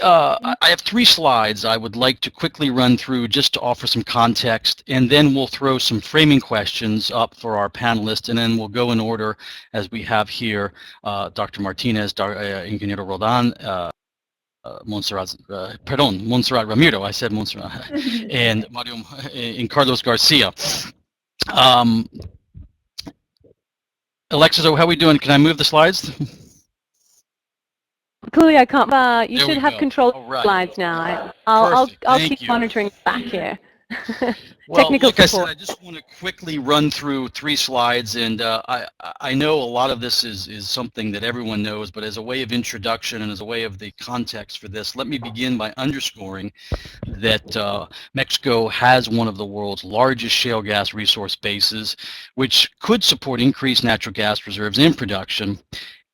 I have 3 slides I would like to quickly run through just to offer some context, and then we'll throw some framing questions up for our panelists, and then we'll go in order as we have here Dr. Martinez, Ingeniero Rodan, Montserrat Ramiro, I said Montserrat, and Mario and Carlos Garcia. Alexis, how are we doing? Can I move the slides? Clearly, I can't. You There should we have go. control All right. slides now. I'll Thank keep you. monitoring back here. Well, Technical like support. I said, I just want to quickly run through 3 slides, and I know a lot of this is something that everyone knows, but as a way of introduction and as a way of the context for this, let me begin by underscoring that Mexico has one of the world's largest shale gas resource bases, which could support increased natural gas reserves in production.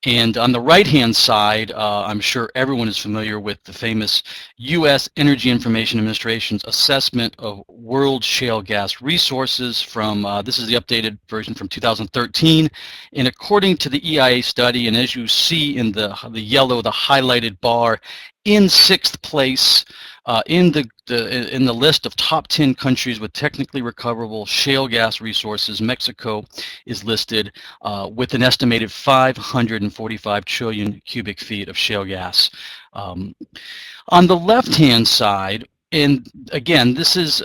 And on the right-hand side, I'm sure everyone is familiar with the famous U.S. Energy Information Administration's assessment of world shale gas resources from, this is the updated version from 2013. And according to the EIA study, and as you see in the yellow, the highlighted bar, in 6th place in the list of top 10 countries with technically recoverable shale gas resources, Mexico is listed with an estimated 545 trillion cubic feet of shale gas. On the left-hand side, and again, this is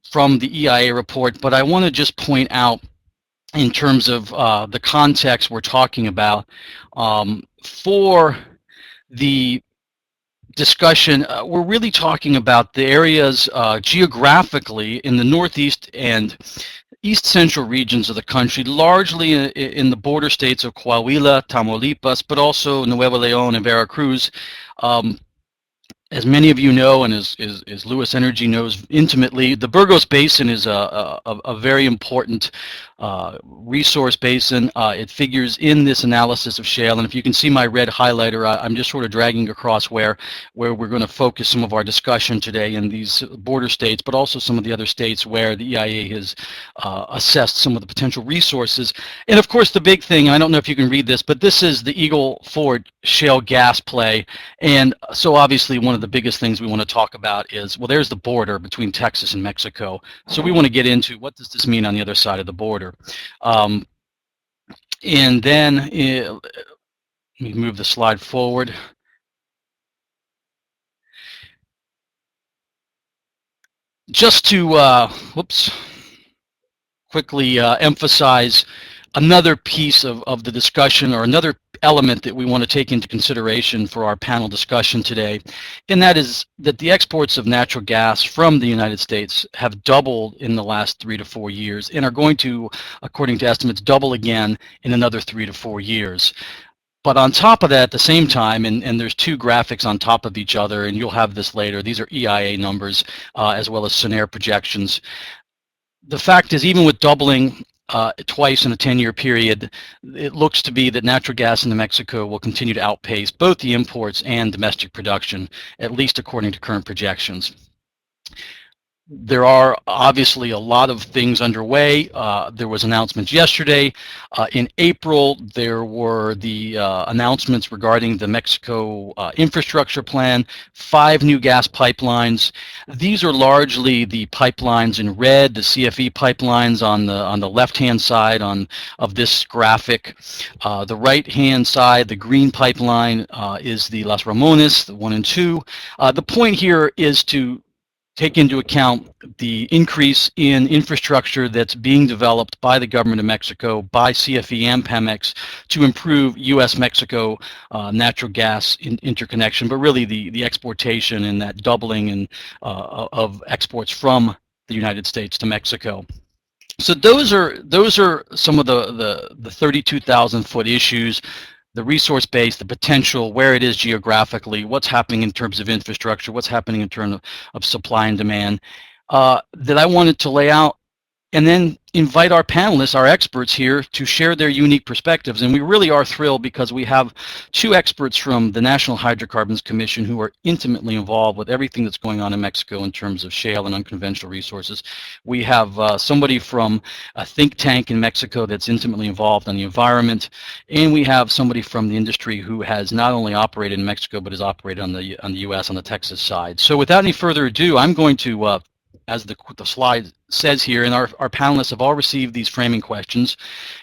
from the EIA report, but I want to just point out in terms of the context we're talking about for the discussion, we're really talking about the areas geographically in the Northeast and East Central regions of the country, largely in the border states of Coahuila, Tamaulipas, but also Nuevo León and Veracruz. As many of you know, and as Lewis Energy knows intimately, the Burgos Basin is a very important resource basin. It figures in this analysis of shale, and if you can see my red highlighter, I'm just sort of dragging across where we're going to focus some of our discussion today in these border states, but also some of the other states where the EIA has assessed some of the potential resources. And of course, the big thing, and I don't know if you can read this, but this is the Eagle Ford shale gas play. And so obviously one of the biggest things we want to talk about is, well, there's the border between Texas and Mexico. So we want to get into what does this mean on the other side of the border. And then let me move the slide forward. Just to, quickly emphasize another piece of the discussion, or another element that we want to take into consideration for our panel discussion today, and that is that the exports of natural gas from the United States have doubled in the last 3 to 4 years and are going to, according to estimates, double again in another 3 to 4 years. But on top of that, at the same time, and there's 2 graphics on top of each other, and you'll have this later, these are EIA numbers as well as SENER projections. The fact is, even with doubling twice in a 10-year period, it looks to be that natural gas into Mexico will continue to outpace both the imports and domestic production, at least according to current projections. There are obviously a lot of things underway. There was announcements yesterday. In April, there were the announcements regarding the Mexico infrastructure plan, 5 new gas pipelines. These are largely the pipelines in red, the CFE pipelines on the left-hand side of this graphic. The right-hand side, the green pipeline, is the Las Ramones, the 1 and 2. The point here is to take into account the increase in infrastructure that's being developed by the government of Mexico, by CFE and Pemex, to improve U.S.-Mexico natural gas interconnection, but really the exportation and that doubling of exports from the United States to Mexico. So those are some of the 32,000-foot issues. The resource base, the potential, where it is geographically, what's happening in terms of infrastructure, what's happening in terms of supply and demand, that I wanted to lay out and then invite our panelists, our experts here, to share their unique perspectives. And we really are thrilled because we have two experts from the National Hydrocarbons Commission who are intimately involved with everything that's going on in Mexico in terms of shale and unconventional resources. We have somebody from a think tank in Mexico that's intimately involved on the environment, and we have somebody from the industry who has not only operated in Mexico but has operated on the U.S. on the Texas side. So without any further ado, I'm going to as the slide says here, and our panelists have all received these framing questions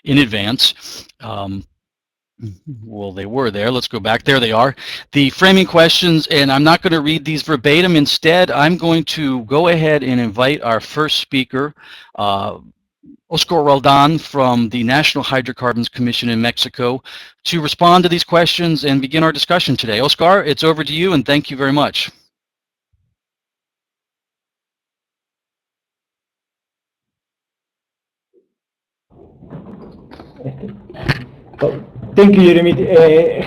in advance. Well, they were there. Let's go back. There they are. The framing questions, and I'm not going to read these verbatim. Instead, I'm going to go ahead and invite our first speaker, Oscar Roldan from the National Hydrocarbons Commission in Mexico, to respond to these questions and begin our discussion today. Oscar, it's over to you, and thank you very much. Thank you, Jeremy.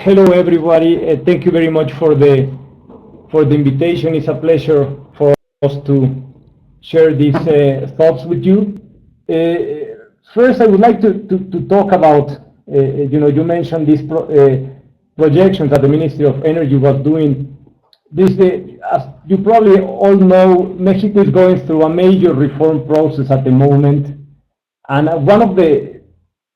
Hello, everybody. Thank you very much for the invitation. It's a pleasure for us to share these thoughts with you. First, I would like to talk about, you mentioned these projections that the Ministry of Energy was doing. As you probably all know, Mexico is going through a major reform process at the moment, and one of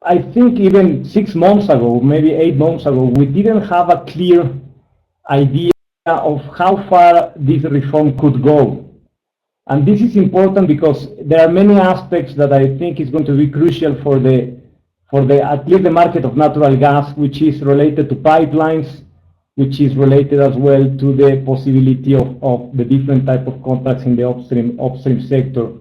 I think even 6 months ago, maybe 8 months ago, we didn't have a clear idea of how far this reform could go. And this is important because there are many aspects that I think is going to be crucial for at least the market of natural gas, which is related to pipelines, which is related as well to the possibility of the different type of contracts in the upstream sector.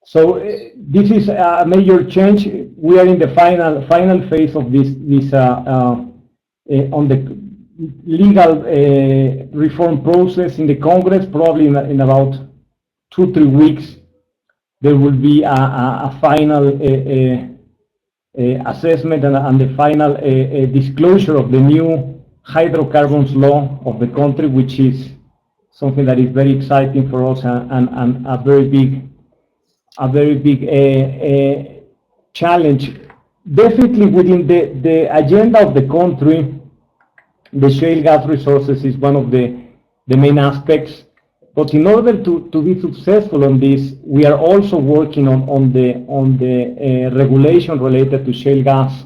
So this is a major change. We are in the final phase of this on the legal reform process in the Congress. Probably in about 2-3 weeks, there will be a final assessment and the final disclosure of the new hydrocarbons law of the country, which is something that is very exciting for us and a very big challenge. Definitely within the agenda of the country, the shale gas resources is one of the main aspects. But in order to be successful on this, we are also working on the regulation related to shale gas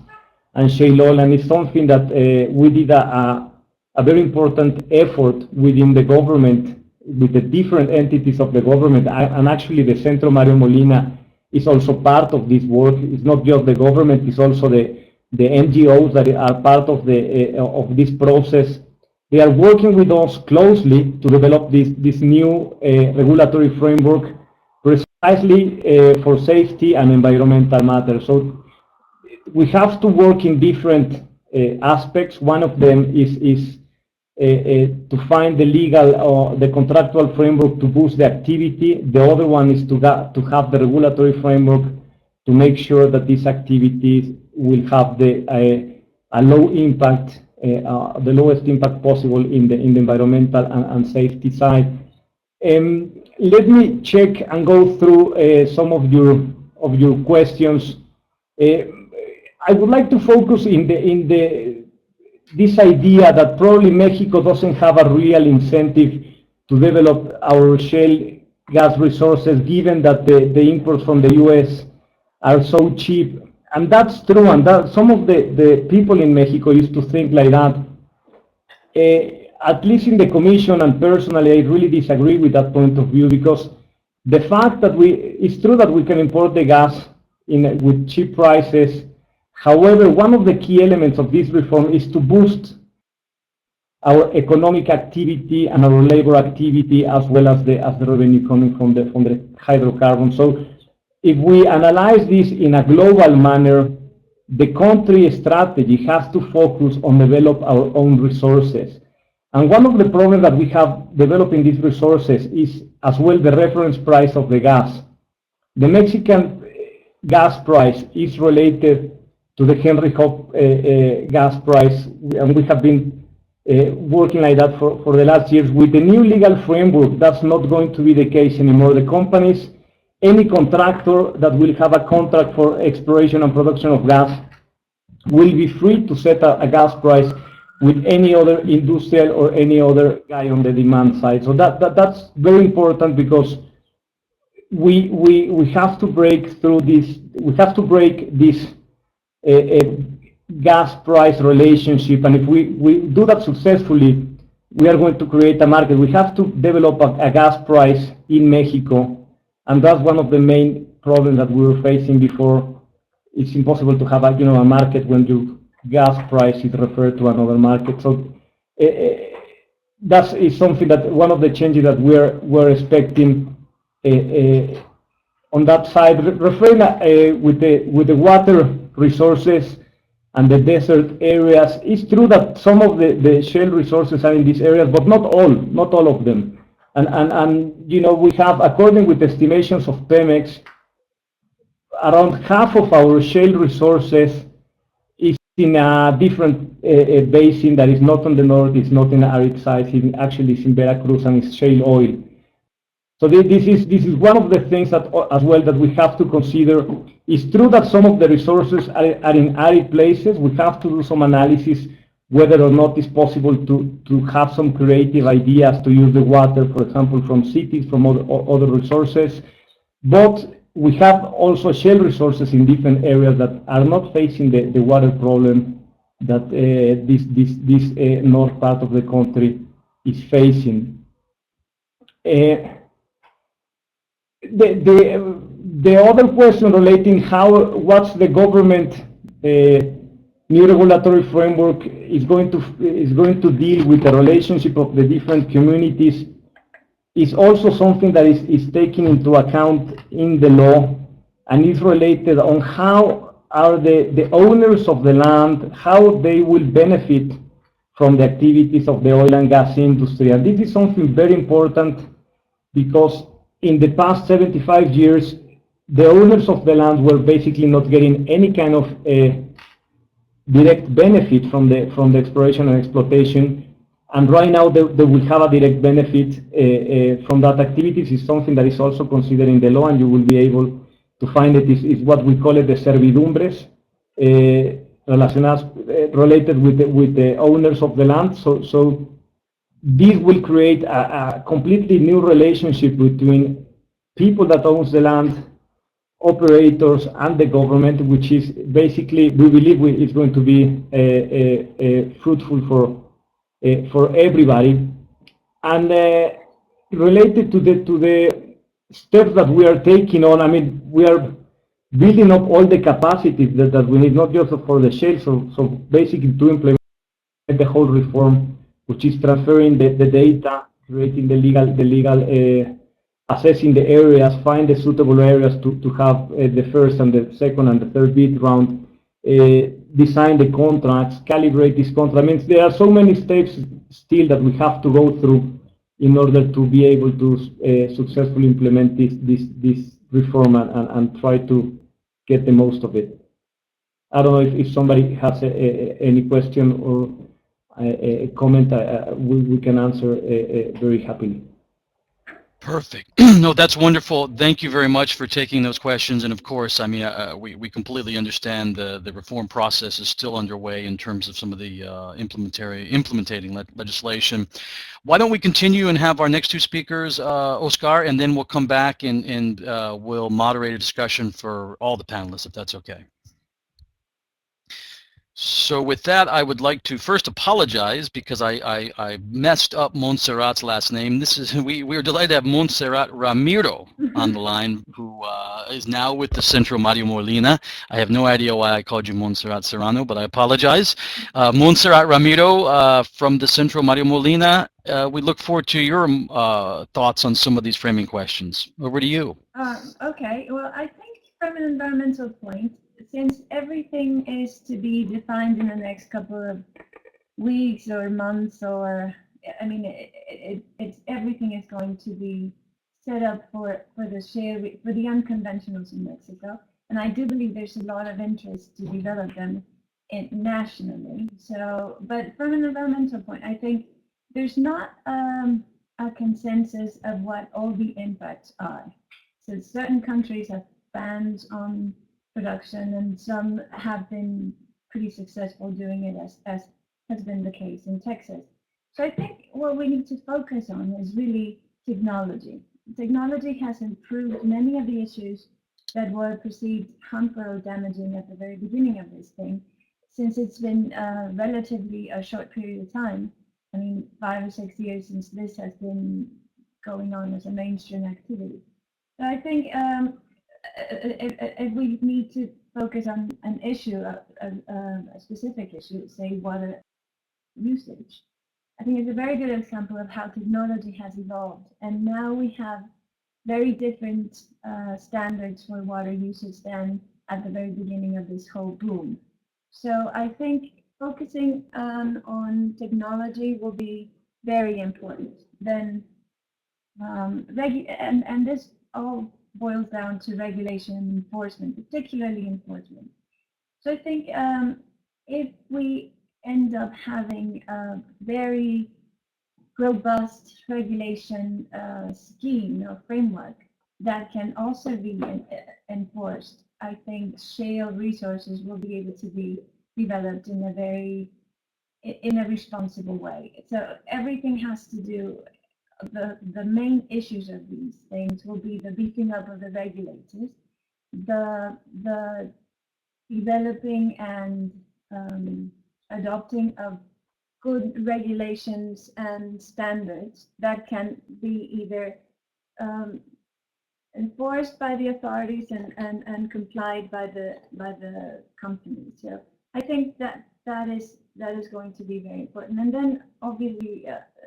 and shale oil, and it's something that we did a very important effort within the government, with the different entities of the government, and actually the Centro Mario Molina is also part of this work. It's not just the government; it's also the NGOs that are part of this process. They are working with us closely to develop this new regulatory framework, precisely for safety and environmental matters. So we have to work in different aspects. One of them is to find the legal or the contractual framework to boost the activity. The other one is to have the regulatory framework to make sure that these activities will have a low impact, the lowest impact possible in the environmental and safety side. Let me check and go through some of your questions. I would like to focus in this idea that probably Mexico doesn't have a real incentive to develop our shale gas resources, given that the imports from the U.S. are so cheap. And that's true, and that some of the people in Mexico used to think like that. At least in the Commission, and personally, I really disagree with that point of view, because the fact that it's true that we can import the gas with cheap prices. However, one of the key elements of this reform is to boost our economic activity and our labor activity, as well as the revenue coming from the hydrocarbons. So if we analyze this in a global manner, the country strategy has to focus on develop our own resources. And one of the problems that we have developing these resources is as well the reference price of the gas. The Mexican gas price is related to the Henry Hub gas price, and we have been working like that for the last years. With the new legal framework, that's not going to be the case anymore. The companies any contractor that will have a contract for exploration and production of gas will be free to set a gas price with any other industrial or any other guy on the demand side. So that's very important, because we have to break through this. We have to break this gas price relationship, and if we do that successfully, we are going to create a market. We have to develop a gas price in Mexico, and that's one of the main problems that we were facing before. It's impossible to have a market when your gas price is referred to another market. So that is something that one of the changes that we're expecting on that side. Referring with the water resources and the desert areas, it's true that some of the shale resources are in these areas, but not all of them. And we have, according with estimations of Pemex, around half of our shale resources is in a different basin that is not on the north, it's not in the arid sites, actually it's in Veracruz, and it's shale oil. So this is one of the things that as well that we have to consider. It's true that some of the resources are in arid places. We have to do some analysis whether or not it's possible to have some creative ideas to use the water, for example, from cities, from other resources. But we have also shale resources in different areas that are not facing the water problem that this north part of the country is facing. The other question relating what's the government new regulatory framework is going to deal with the relationship of the different communities is also something that is taken into account in the law, and is related on how are the owners of the land, how they will benefit from the activities of the oil and gas industry. And this is something very important, because in the past 75 years, the owners of the land were basically not getting any kind of direct benefit from the exploration and exploitation. And right now, they will have a direct benefit from that activities. Is something that is also considered in the law, and you will be able to find it. Is what we call it the servidumbres, related with the owners of the land. So this will create a completely new relationship between people that owns the land, operators, and the government, which is basically, we believe is going to be fruitful for everybody. And related to the steps that we are taking on, I mean, we are building up all the capacities that we need, not just for the shale, so basically to implement the whole reform, which is transferring the data, creating the legal assessing the areas, find the suitable areas to have the first and the second and the third bid round, design the contracts, calibrate these contracts. I mean, there are so many steps still that we have to go through in order to be able to successfully implement this reform and try to get the most of it. I don't know if somebody has any question or a comment, we can answer very happily. Perfect. No, that's wonderful. Thank you very much for taking those questions. And of course, I mean, we completely understand the reform process is still underway in terms of some of the implementing legislation. Why don't we continue and have our next two speakers, Oscar, and then we'll come back and we'll moderate a discussion for all the panelists, if that's okay. So with that, I would like to first apologize because I messed up Montserrat's last name. We are delighted to have Montserrat Ramiro on the line, who is now with the Centro Mario Molina. I have no idea why I called you Montserrat Serrano, but I apologize. Montserrat Ramiro from the Centro Mario Molina, we look forward to your thoughts on some of these framing questions. Over to you. Okay, well, I think from an environmental point, since everything is to be defined in the next couple of weeks or months, or I mean, it's everything is going to be set up for the shale, for the unconventionals in Mexico, and I do believe there's a lot of interest to develop them nationally. So, but from an environmental point, I think there's not a consensus of what all the impacts are. So certain countries have bans on production, and some have been pretty successful doing it, as has been the case in Texas. So I think what we need to focus on is really technology. Technology has improved many of the issues that were perceived harmful or damaging at the very beginning of this thing, since it's been relatively a short period of time. I mean, 5 or 6 years since this has been going on as a mainstream activity. So I think if we need to focus on an issue, a specific issue, say water usage, I think it's a very good example of how technology has evolved. And now we have very different standards for water usage than at the very beginning of this whole boom. So I think focusing on technology will be very important. Then, and this all boils down to regulation and enforcement, particularly enforcement. So I think if we end up having a very robust regulation scheme or framework that can also be enforced, I think shale resources will be able to be developed in a responsible way. So everything has to do, the main issues of these things will be the beefing up of the regulators, the developing and adopting of good regulations and standards that can be either enforced by the authorities and complied by the companies. So I think that is going to be very important. And then obviously,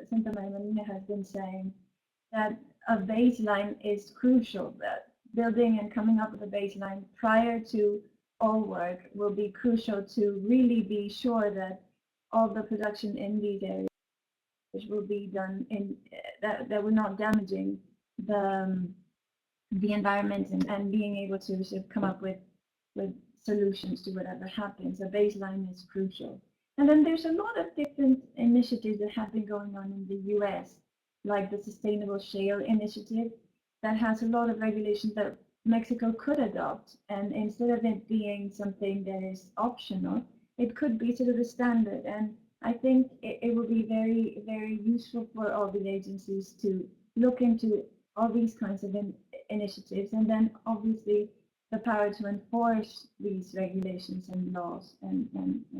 Santa Maria has been saying that a baseline is crucial. That building and coming up with a baseline prior to all work will be crucial to really be sure that all the production in these areas will be done in that we're not damaging the environment and being able to sort of come up with solutions to whatever happens. A baseline is crucial. And then there's a lot of different initiatives that have been going on in the US, like the Sustainable Shale Initiative, that has a lot of regulations that Mexico could adopt. And instead of it being something that is optional, it could be sort of a standard. And I think it will be very, very useful for all the agencies to look into all these kinds of initiatives. And then obviously the power to enforce these regulations and laws and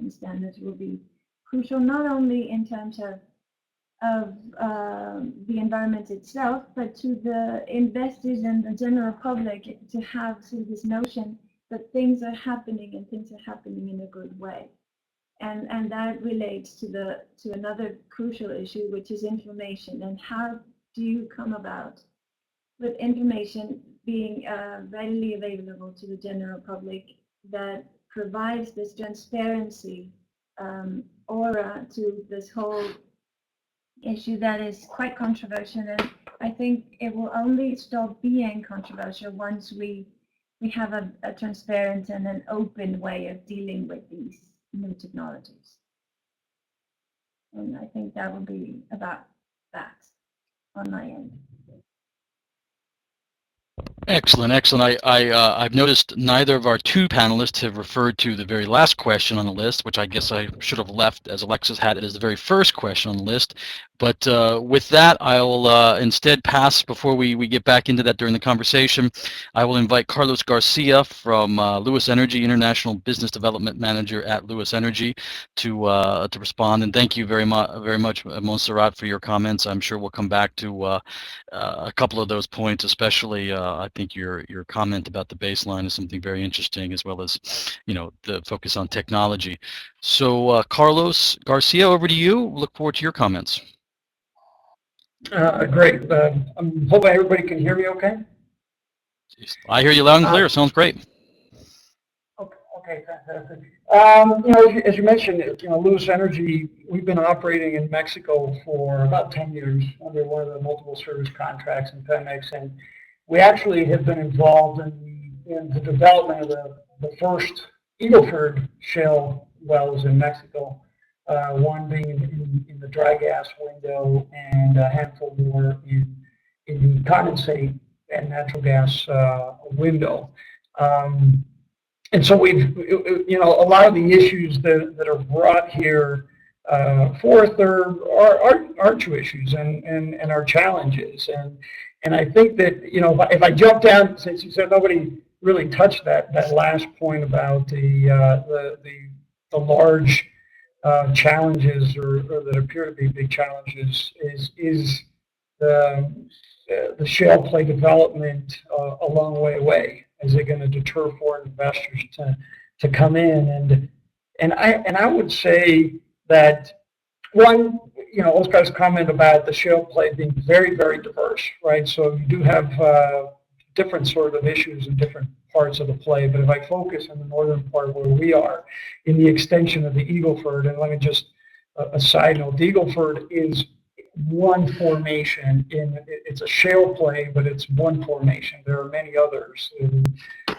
standards will be crucial, not only in terms of the environment itself, but to the investors and the general public to have sort of this notion that things are happening and things are happening in a good way. And that relates to another crucial issue, which is information. And how do you come about with information being readily available to the general public that provides this transparency aura to this whole issue that is quite controversial? And I think it will only stop being controversial once we have a transparent and an open way of dealing with these new technologies. And I think that will be about that on my end. Excellent, excellent. I've noticed neither of our two panelists have referred to the very last question on the list, which I guess I should have left, as Alexis had it, as the very first question on the list. But with that, I'll instead pass, before we get back into that during the conversation, I will invite Carlos Garcia from Lewis Energy, International Business Development Manager at Lewis Energy, to respond. And thank you very much, Montserrat, for your comments. I'm sure we'll come back to a couple of those points, especially I think your comment about the baseline is something very interesting, as well as, you know, the focus on technology. So Carlos Garcia, over to you. Look forward to your comments. Great. I'm hoping everybody can hear me okay. I hear you loud and clear. Sounds great. Okay, fantastic. You know, as you mentioned, you know, Lewis Energy, we've been operating in Mexico for about 10 years under one of the multiple service contracts in Pemex, and we actually have been involved in the development of the first Eagle Ford shale wells in Mexico, one being in the dry gas window and a handful more in the condensate and natural gas window. And so we've, you know, a lot of the issues that are brought here forth are true issues and are challenges. And I think that, you know, if I jump down, since you said nobody really touched that last point about the large challenges or that appear to be big challenges is the shale play development a long way away. Is it going to deter foreign investors to come in? And I would say that one, you know, Oscar's comment about the shale play being very, very diverse, right? So you do have different sort of issues in different parts of the play. But if I focus on the northern part where we are, in the extension of the Eagle Ford, and let me just a side note, the Eagle Ford is one formation. It's a shale play, but it's one formation. There are many others.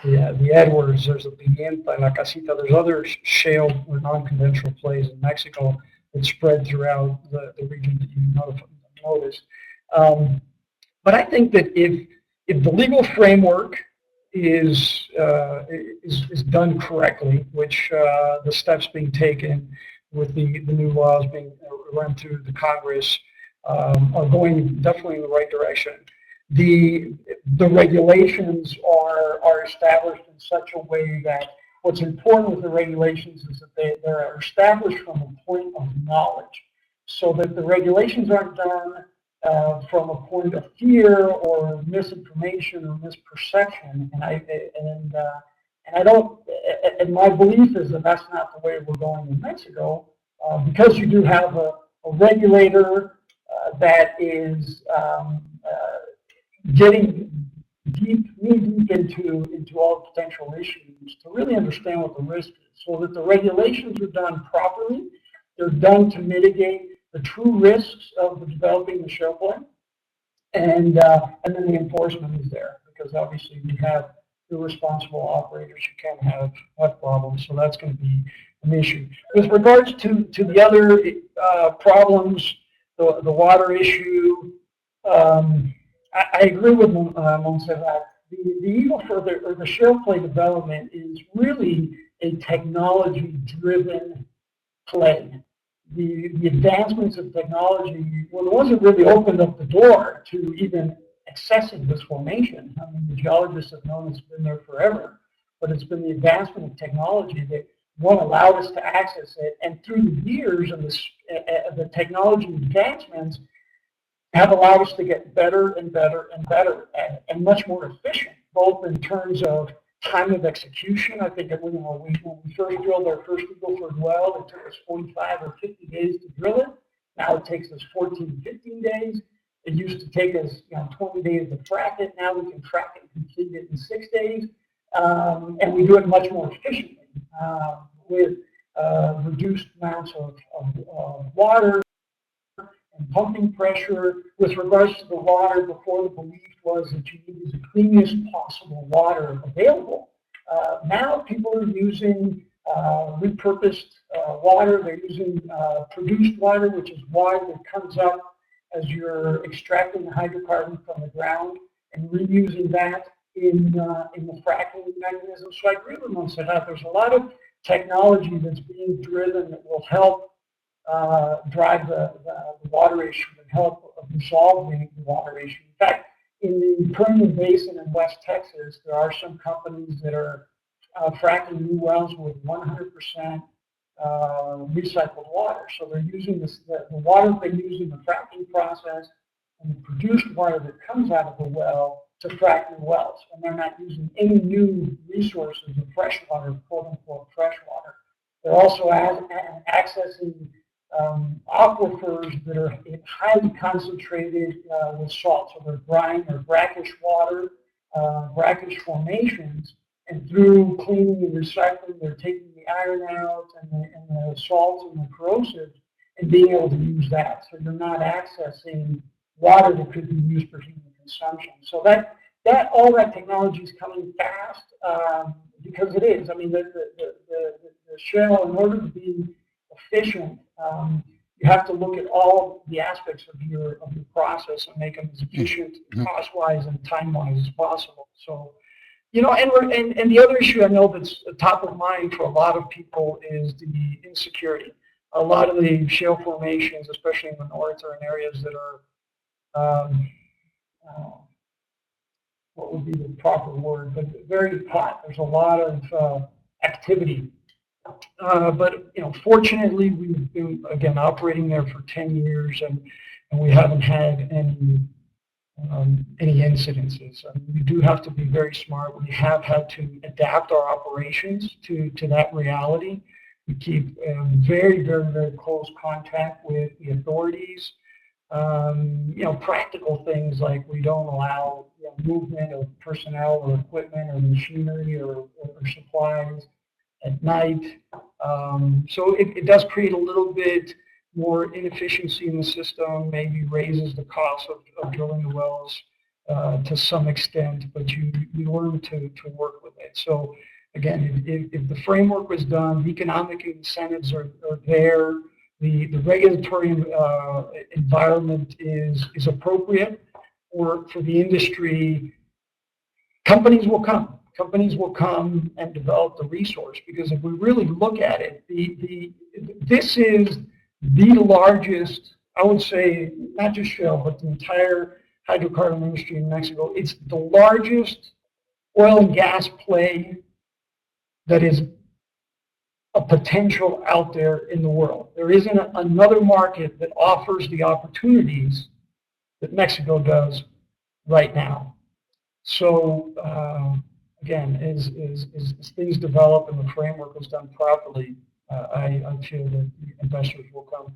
The Edwards, there's the Pimienta, La Casita. There's other shale or non-conventional plays in Mexico that spread throughout the region that you noticed. But I think that if the legal framework is done correctly, which the steps being taken with the new laws being run through the Congress are going definitely in the right direction. The regulations are established in such a way that what's important with the regulations is that they're established from a point of knowledge, so that the regulations aren't done from a point of fear or misinformation or misperception. And my belief is that that's not the way we're going in Mexico, because you do have a regulator that is getting knee deep into all potential issues to really understand what the risk is, so that the regulations are done properly. They're done to mitigate the true risks of developing the shale play, and then the enforcement is there, because obviously we have irresponsible operators who can have problems, so that's going to be an issue. With regards to the other problems, the water issue, I agree with Montserrat. The Eagle Ford or the shale play development is really a technology-driven play. The advancements of technology were the ones that really opened up the door to even accessing this formation. I mean, the geologists have known it's been there forever, but it's been the advancement of technology that one allowed us to access it. And through the years and the technology advancements have allowed us to get better and better and better and much more efficient, both in terms of time of execution. I think that when we first drilled our first Eagle Ford well, it took us 45 or 50 days to drill it. Now it takes us 14, 15 days. It used to take us 20 days to frack it. Now we can frack it and complete it in 6 days. And we do it much more efficiently with reduced amounts of water and pumping pressure. With regards to the water, before the belief was that you needed the cleanest possible water available. Now people are using repurposed water. They're using produced water, which is water that comes up as you're extracting the hydrocarbon from the ground and reusing that in the fracking mechanism. So I agree with Montserrat. There's a lot of technology that's being driven that will help drive the water issue and help resolve the water issue. In fact, in the Permian Basin in West Texas, there are some companies that are fracking new wells with 100% recycled water. So they're using the water they use in the fracking process and the produced water that comes out of the well to frack new wells. And they're not using any new resources of fresh water, quote unquote fresh water. They're also accessing aquifers that are highly concentrated with salt. So they're brine or brackish water, brackish formations, and through cleaning and recycling, they're taking the iron out and the salts and the corrosives and being able to use that. So you're not accessing water that could be used for human consumption. So all that technology is coming fast because it is. I mean, the shale, in order to be efficient, you have to look at all the aspects of your process and make them as efficient, cost-wise and time-wise as possible. So, you know, and the other issue I know that's top of mind for a lot of people is the insecurity. A lot of the shale formations, especially in the north, are in areas that are, what would be the proper word, but very hot. There's a lot of activity. But, you know, fortunately, we've been, again, operating there for 10 years, and we haven't had any incidences. I mean, we do have to be very smart. We have had to adapt our operations to that reality. We keep very, very, very close contact with the authorities. You know, practical things like we don't allow, you know, movement of personnel or equipment or machinery or supplies at night. So it does create a little bit more inefficiency in the system, maybe raises the cost of drilling the wells to some extent, but you learn to work with it. So again, if the framework was done, the economic incentives are there, the regulatory environment is appropriate for the industry, companies will come. Companies will come and develop the resource, because if we really look at it, this is the largest, I would say, not just Shale, but the entire hydrocarbon industry in Mexico. It's the largest oil and gas play that is a potential out there in the world. There isn't another market that offers the opportunities that Mexico does right now. So again, as things develop and the framework is done properly, I feel that the investors will come.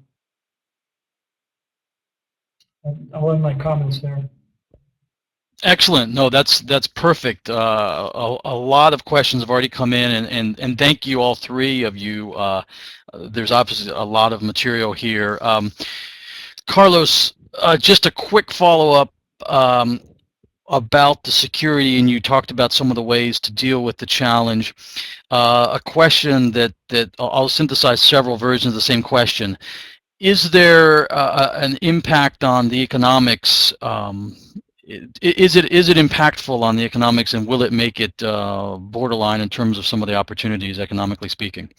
And I'll end my comments there. Excellent. No, that's perfect. A lot of questions have already come in, and thank you, all three of you. There's obviously a lot of material here. Carlos, just a quick follow-up about the security, and you talked about some of the ways to deal with the challenge. A question that I'll synthesize several versions of the same question. Is there an impact on the economics? Is it impactful on the economics, and will it make it borderline in terms of some of the opportunities, economically speaking?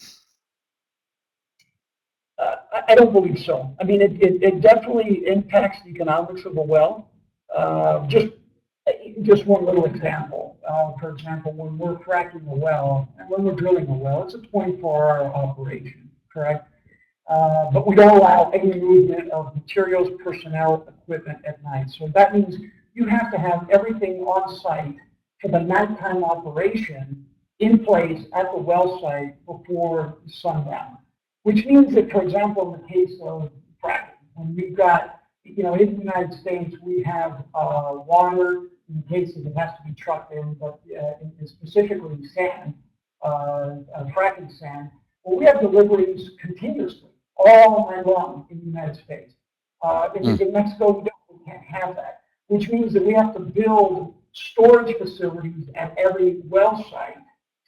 I don't believe so. I mean, it definitely impacts the economics of a well. Just one little example. For example, when we're fracking a well, and when we're drilling a well, it's a 24-hour operation, correct? But we don't allow any movement of materials, personnel, equipment at night. So that means you have to have everything on site for the nighttime operation in place at the well site before sundown. Which means that, for example, in the case of fracking, when we've got, you know, in the United States, we have water in cases it has to be trucked in, but specifically sand, fracking sand. Well, we have deliveries continuously, all night long in the United States. In Mexico, we can't have that, which means that we have to build storage facilities at every well site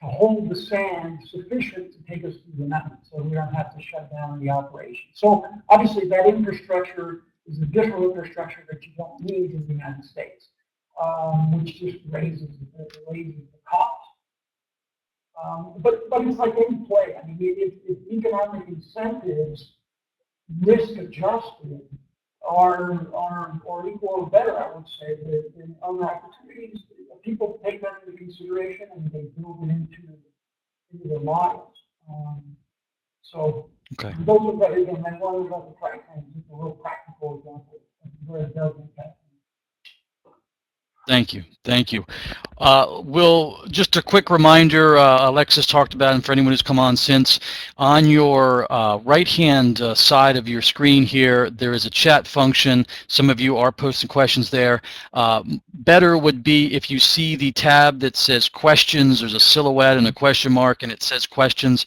to hold the sand sufficient to take us through the night, so we don't have to shut down the operation. So obviously that infrastructure is a different infrastructure that you don't need in the United States, which just raises the cost. But it's like any play. I mean, if economic incentives, risk adjusted, are equal or better, I would say, than other opportunities, people take that into consideration and they build it into their models. So okay. Those are better. Again, that's one about the practical, just a real practical example of where it does impact. Thank you. Thank you. Just a quick reminder, Alexis talked about, and for anyone who's come on since, on your right-hand side of your screen here, there is a chat function. Some of you are posting questions there. Better would be if you see the tab that says questions, there's a silhouette and a question mark, and it says questions.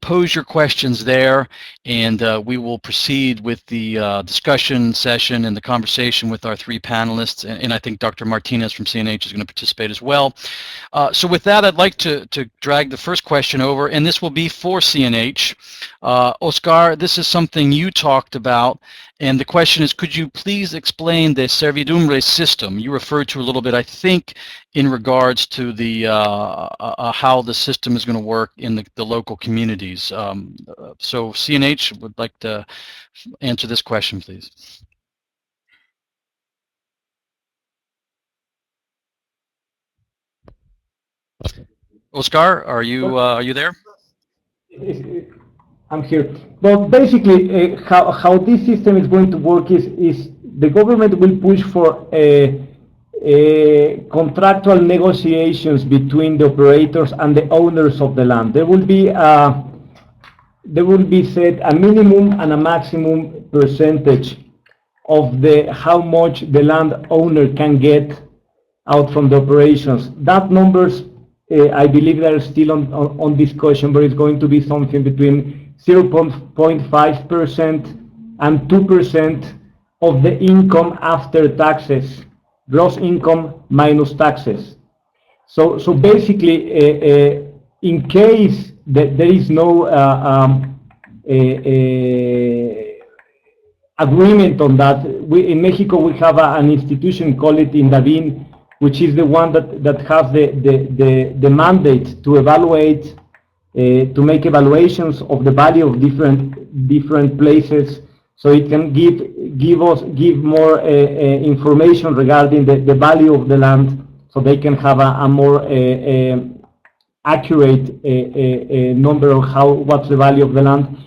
pose your questions there, and we will proceed with the discussion session and the conversation with our three panelists, and I think Dr. Martinez from CNH is going to participate as well. So with that, I'd like to drag the first question over, and this will be for CNH. Oscar, this is something you talked about, and the question is, could you please explain the servidumbre system? You referred to a little bit, I think, in regards to the how the system is going to work in the local communities. So CNH would like to answer this question, please. Oscar, are you there? I'm here. But basically, how this system is going to work is the government will push for contractual negotiations between the operators and the owners of the land. There will be set a minimum and a maximum percentage of how much the landowner can get out from the operations. That numbers, I believe, they are still on discussion, but it's going to be something between 0.5% and 2% of the income after taxes, gross income minus taxes. So basically, in case that there is no agreement on that, in Mexico we have an institution called it INDAVIN, which is the one that has the mandate to evaluate, to make evaluations of the value of different places, so it can give more information regarding the value of the land, so they can have a more accurate number of what's the value of the land.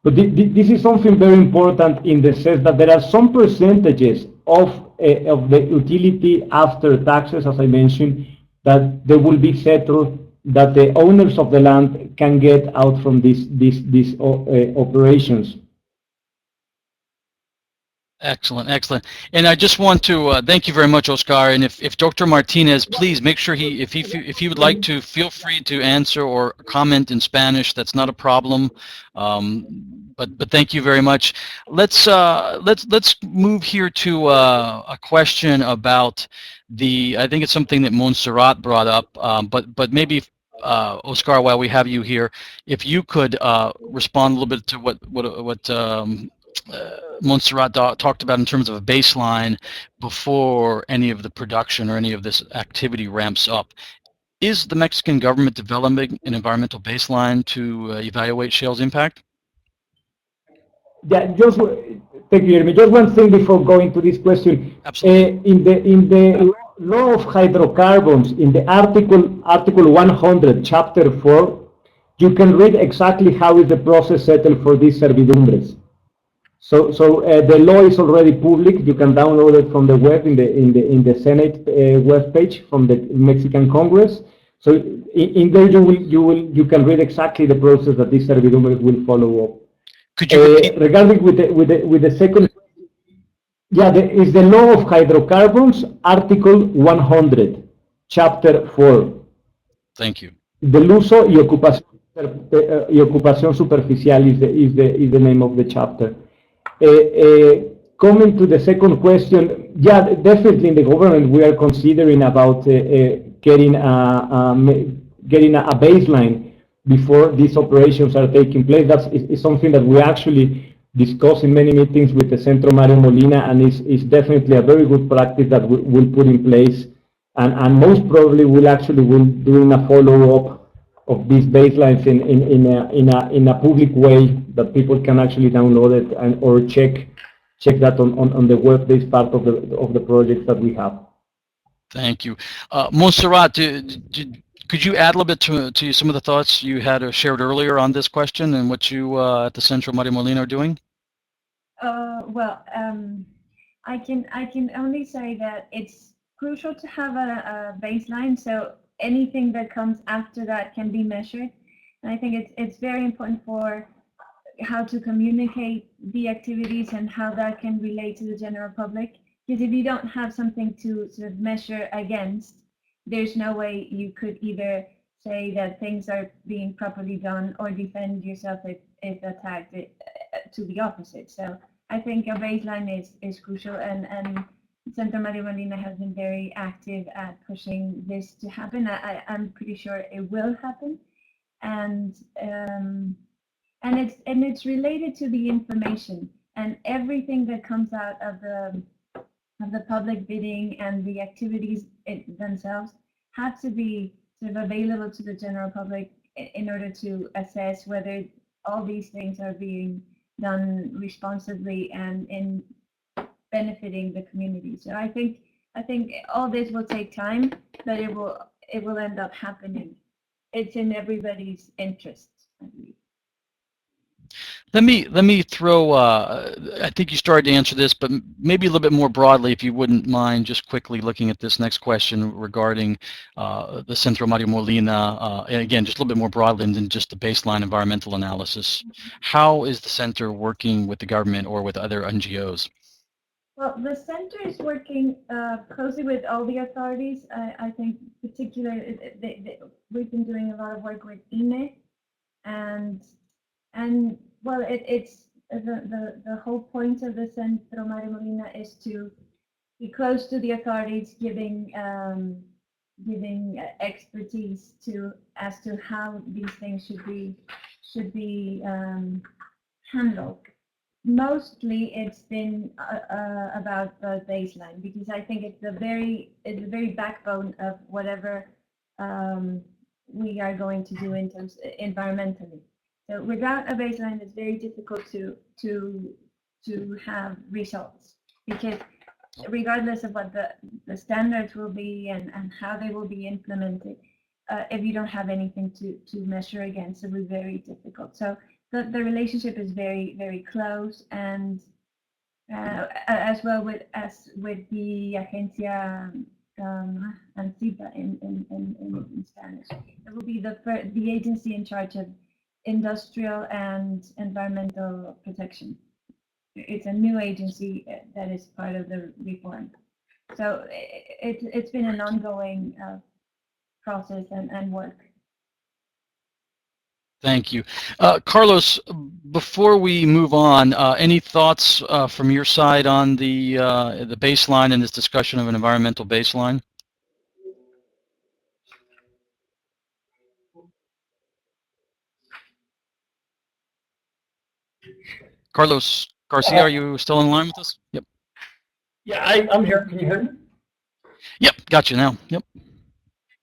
But this is something very important in the sense that there are some percentages of the utility after taxes, as I mentioned, that they will be settled, that the owners of the land can get out from these operations. Excellent, excellent. And I just want to thank you very much, Oscar. And if Dr. Martinez, please make sure if he would like to, feel free to answer or comment in Spanish. That's not a problem. But thank you very much. Let's move here to a question about I think it's something that Montserrat brought up. But maybe Oscar, while we have you here, if you could respond a little bit to what Montserrat talked about in terms of a baseline before any of the production or any of this activity ramps up. Is the Mexican government developing an environmental baseline to evaluate shale's impact? Yeah, thank you, Jeremy. Just one thing before going to this question. Absolutely. In the law of hydrocarbons, in the article 100, chapter 4, you can read exactly how is the process settled for these servidumbres. So the law is already public. You can download it from the web in the Senate web page from the Mexican Congress. So in there you can read exactly the process that these servidumbres will follow up. Could you repeat? Regarding with the second, yeah, is the law of hydrocarbons, article 100, chapter 4. Thank you. Del uso y ocupación superficial is the name of the chapter. Coming to the second question, yeah, definitely in the government we are considering about getting a baseline before these operations are taking place. That's is something that we actually discuss in many meetings with the Centro Mario Molina, and is definitely a very good practice that we'll put in place, and most probably we'll doing a follow-up of these baselines in a public way that people can actually download it or check that on the web-based part of the projects that we have. Thank you. Montserrat, could you add a little bit to some of the thoughts you had shared earlier on this question and what you at the Centro Mario Molina are doing? I can only say that it's crucial to have a baseline, so anything that comes after that can be measured. And I think it's very important for how to communicate the activities and how that can relate to the general public. Because if you don't have something to sort of measure against, there's no way you could either say that things are being properly done or defend yourself if attacked, to the opposite. So I think a baseline is crucial, and Centro Mario Molina has been very active at pushing this to happen. I'm pretty sure it will happen, and it's related to the information and everything that comes out of the public bidding, and the activities themselves have to be sort of available to the general public in order to assess whether all these things are being done responsibly and in benefiting the community. So I think all this will take time, but it will end up happening. It's in everybody's interest, I believe. Let me throw, I think you started to answer this, but maybe a little bit more broadly, if you wouldn't mind just quickly looking at this next question regarding the Centro Mario Molina, and again, just a little bit more broadly than just the baseline environmental analysis. How is the center working with the government or with other NGOs? Well, the center is working closely with all the authorities. I think particularly we've been doing a lot of work with INE, and well, it's the whole point of the Centro Mario Molina is to be close to the authorities, giving expertise as to how these things should be handled. Mostly, it's been about the baseline, because I think it's the very backbone of whatever we are going to do in terms environmentally. So without a baseline, it's very difficult to have results, because regardless of what the standards will be and how they will be implemented, if you don't have anything to measure against, it will be very difficult. So the relationship is very, very close, and as well with the Agencia ANSIPA in Spanish. It will be the agency in charge of industrial and environmental protection. It's a new agency that is part of the reform. So it's been an ongoing process and work. Thank you. Carlos, before we move on, any thoughts from your side on the baseline and this discussion of an environmental baseline? Carlos Garcia, are you still in line with us? Yep. Yeah, I'm here. Can you hear me? Yep, got you now. Yep.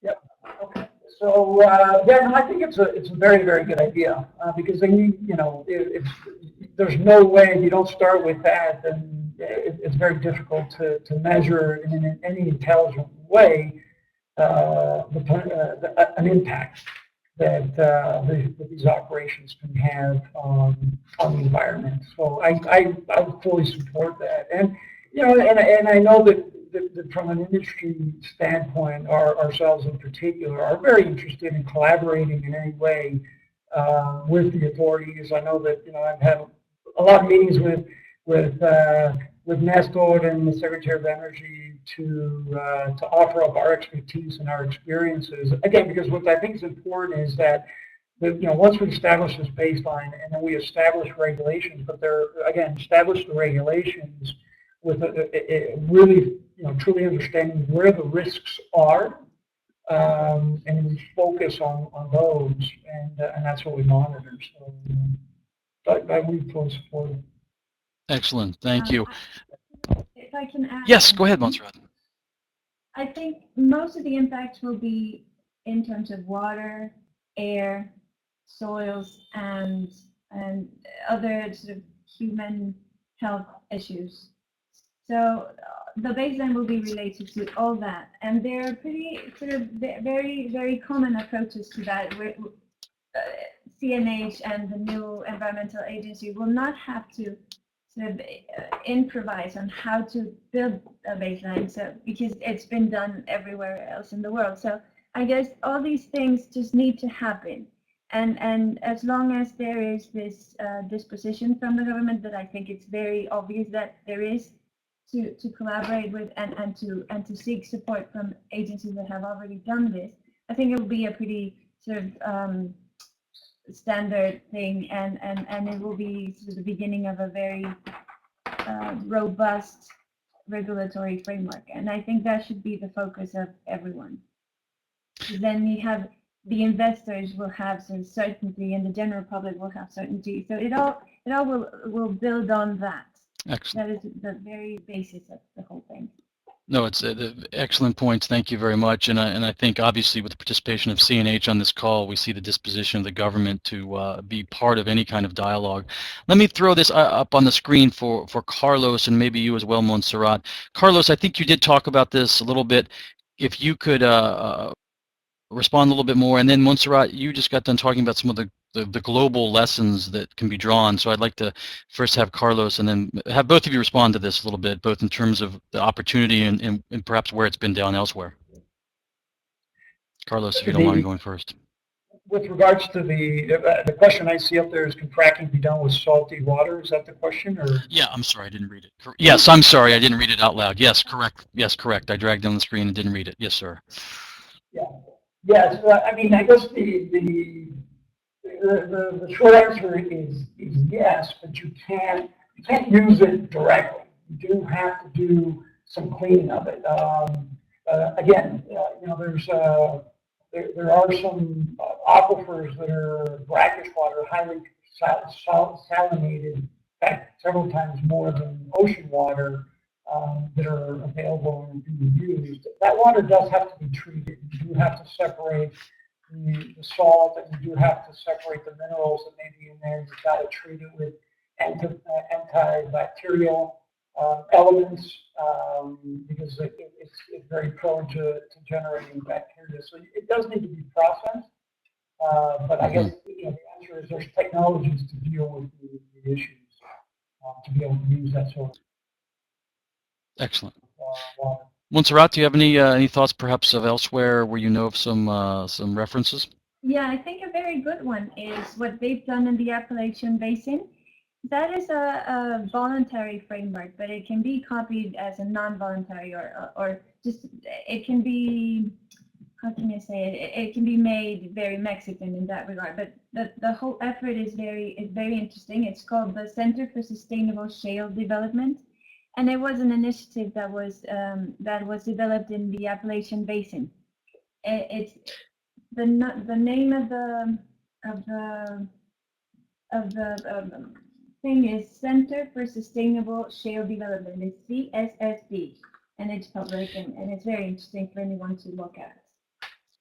Yep. Okay. So yeah, no, I think it's a very, very good idea, because then you know, if there's no way, if you don't start with that, then it's very difficult to measure in any intelligent way an impact that these operations can have on the environment. So I fully support that, and you know, and I know that from an industry standpoint, ourselves in particular are very interested in collaborating in any way with the authorities. I know that, you know, I've had a lot of meetings with Nestor and the Secretary of Energy to offer up our expertise and our experiences. Again, because what I think is important is that, you know, once we establish this baseline and then we establish regulations, but establish the regulations with a really, you know, truly understanding where the risks are, and we focus on those, and that's what we monitor. So I really fully support it. Excellent. Thank you. If I can add. Yes, go ahead, Montserrat. I think most of the impacts will be in terms of water, air, soils, and other sort of human health issues. So the baseline will be related to all that, and there are pretty sort of very, very common approaches to that. CNH and the new environmental agency will not have to sort of improvise on how to build a baseline, so because it's been done everywhere else in the world. So I guess all these things just need to happen, and as long as there is this disposition from the government, that I think it's very obvious that there is, to collaborate with and to seek support from agencies that have already done this, I think it will be a pretty sort of standard thing, and it will be sort of the beginning of a very robust regulatory framework. And I think that should be the focus of everyone. Then you have the investors will have some certainty, and the general public will have certainty. So it all will build on that. Excellent. That is the very basis of the whole thing. No, it's excellent points. Thank you very much. And I think obviously with the participation of CNH on this call, we see the disposition of the government to be part of any kind of dialogue. Let me throw this up on the screen for Carlos and maybe you as well, Montserrat. Carlos, I think you did talk about this a little bit. If you could respond a little bit more, and then Montserrat, you just got done talking about some of the global lessons that can be drawn. So I'd like to first have Carlos and then have both of you respond to this a little bit, both in terms of the opportunity and perhaps where it's been done elsewhere. Carlos, if you don't mind going first. With regards to the question I see up there is, can fracking be done with salty water? Is that the question? Or? Yeah, I'm sorry, I didn't read it. Yes, I'm sorry, I didn't read it out loud. Yes, correct. Yes, correct. I dragged down the screen and didn't read it. Yes, sir. Yeah. Yes. I mean, I guess the short answer is yes, but you can't use it directly. You do have to do some cleaning of it. Again, there are some aquifers that are brackish water, highly salinated, in fact, several times more than ocean water, that are available and being used. That water does have to be treated. You do have to separate the salt, and you do have to separate the minerals that may be in there. You've got to treat it with antibacterial elements, because it's very prone to generating bacteria. So it does need to be processed. But I guess the answer is there's technologies to deal with the issues, to be able to use that sort of excellent. water. Montserrat, do you have any thoughts perhaps of elsewhere where you know of some references? Yeah, I think a very good one is what they've done in the Appalachian Basin. That is a voluntary framework, but it can be copied as a non-voluntary or just, it can be, how can I say it? It can be made very Mexican in that regard. But the whole effort is very interesting. It's called the Center for Sustainable Shale Development, and it was an initiative that was developed in the Appalachian Basin. It's the name of the thing is Center for Sustainable Shale Development. It's CSSD, and it's public, and it's very interesting for anyone to look at.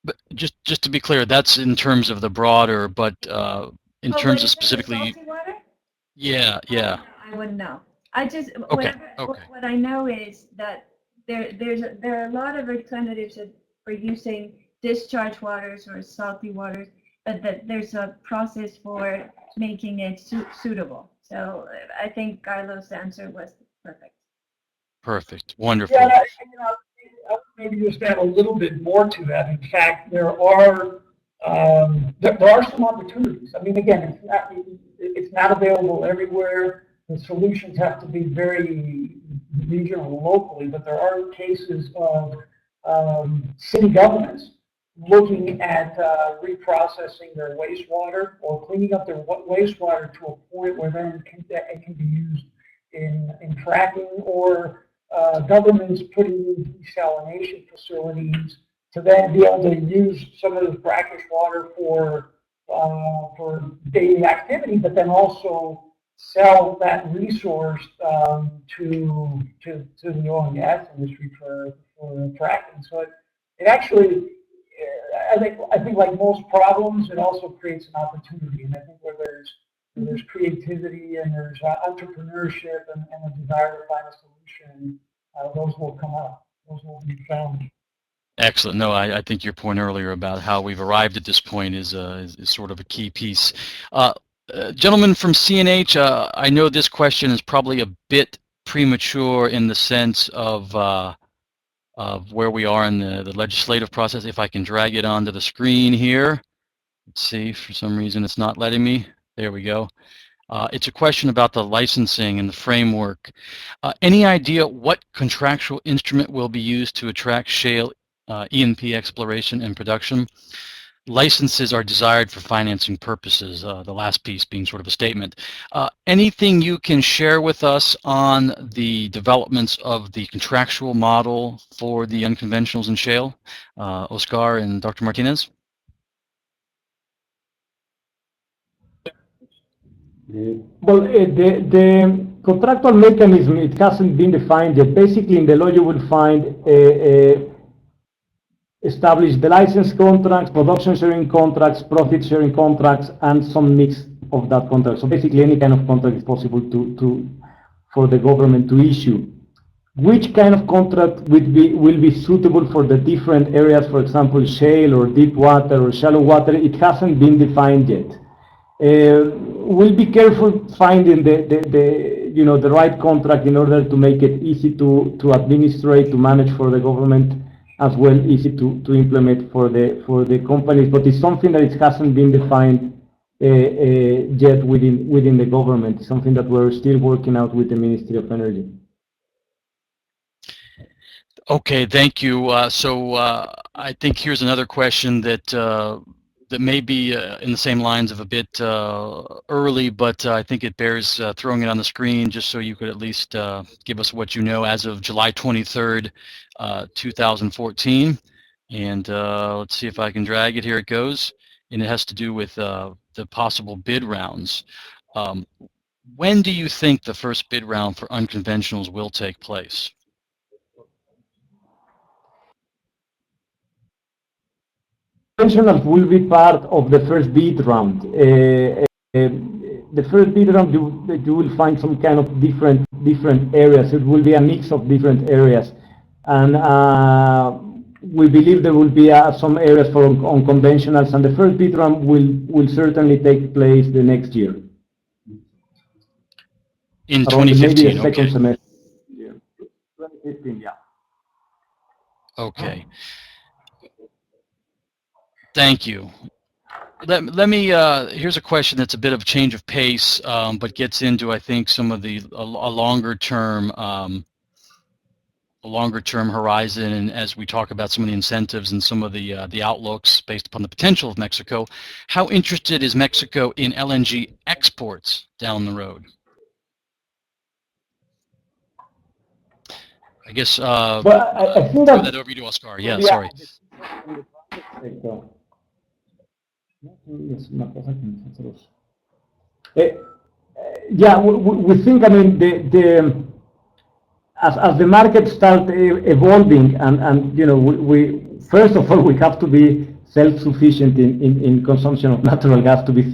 But just to be clear, that's in terms of the broader, but in terms of specifically. Yeah. I wouldn't know. I just okay. What I know is that there are a lot of alternatives for using discharge waters or salty waters, but that there's a process for making it suitable. So I think Carlos' answer was perfect. Perfect. Wonderful. Yeah, I'll maybe just add a little bit more to that. In fact, there are some opportunities. I mean, again, it's not available everywhere. The solutions have to be very regional and locally, but there are cases of city governments looking at reprocessing their wastewater or cleaning up their wastewater to a point where then it can be used in fracking, or governments putting desalination facilities to then be able to use some of this brackish water for daily activity, but then also sell that resource to the oil and gas industry for fracking. So it actually, I think like most problems, it also creates an opportunity. And I think where there's creativity and there's entrepreneurship and a desire to find a solution, those will come up. Those will be found. Excellent. No, I think your point earlier about how we've arrived at this point is sort of a key piece. Gentlemen from CNH, I know this question is probably a bit premature in the sense of where we are in the legislative process. If I can drag it onto the screen here. Let's see, for some reason it's not letting me. There we go. It's a question about the licensing and the framework. Any idea what contractual instrument will be used to attract shale E&P exploration and production? licenses are desired for financing purposes, the last piece being sort of a statement. Anything you can share with us on the developments of the contractual model for the unconventionals in shale? Oscar and Dr. Martinez? Well, the contractual mechanism, it hasn't been defined yet. Basically, in the law, you will find establish the license contracts, production sharing contracts, profit sharing contracts, and some mix of that contract. So basically, any kind of contract is possible for the government to issue. Which kind of contract will be suitable for the different areas, for example, shale or deep water or shallow water? It hasn't been defined yet. We'll be careful finding the right contract in order to make it easy to administrate, to manage for the government, as well easy to implement for the companies. But it's something that it hasn't been defined yet within the government. It's something that we're still working out with the Ministry of Energy. Okay, thank you. I think here's another question that that may be in the same lines of a bit early, but I think it bears throwing it on the screen just so you could at least give us what you know as of July 23rd, 2014. And let's see if I can drag it. Here it goes. And it has to do with the possible bid rounds. When do you think the first bid round for unconventionals will take place? Conventionals will be part of the first bid round. The first bid round, you will find some kind of different areas. It will be a mix of different areas, and we believe there will be some areas for unconventionals. And the first bid round will certainly take place the next year. In 2015, maybe the second semester. Yeah. 2015, yeah. Okay. Thank you. Let me, here's a question that's a bit of a change of pace, but gets into, I think, some of the, a longer term horizon, and as we talk about some of the incentives and some of the outlooks based upon the potential of Mexico. How interested is Mexico in LNG exports down the road? I guess, well, I think throw that over to Oscar. Yeah, sorry. Yeah, we think, I mean, as the market starts evolving, and you know, we first of all, we have to be self-sufficient in consumption of natural gas to be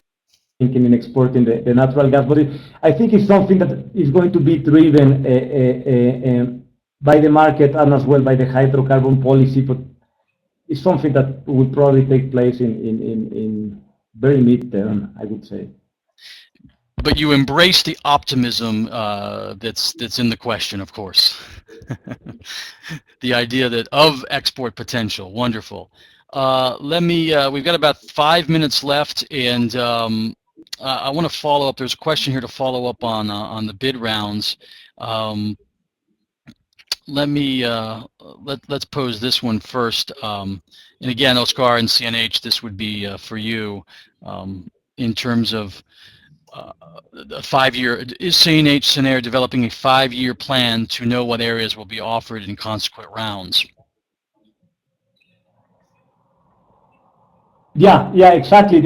thinking in exporting the natural gas. But I think it's something that is going to be driven by the market and as well by the hydrocarbon policy. But it's something that will probably take place in very mid-term, I would say. But you embrace the optimism that's in the question, of course. The idea that of export potential, wonderful. Let me. We've got about 5 minutes left, and I want to follow up. There's a question here to follow up on the bid rounds. Let me let's pose this one first. And again, Oscar and CNH, this would be for you in terms of a 5-year. Is CNH Scenario developing a 5-year plan to know what areas will be offered in consequent rounds? Yeah, exactly.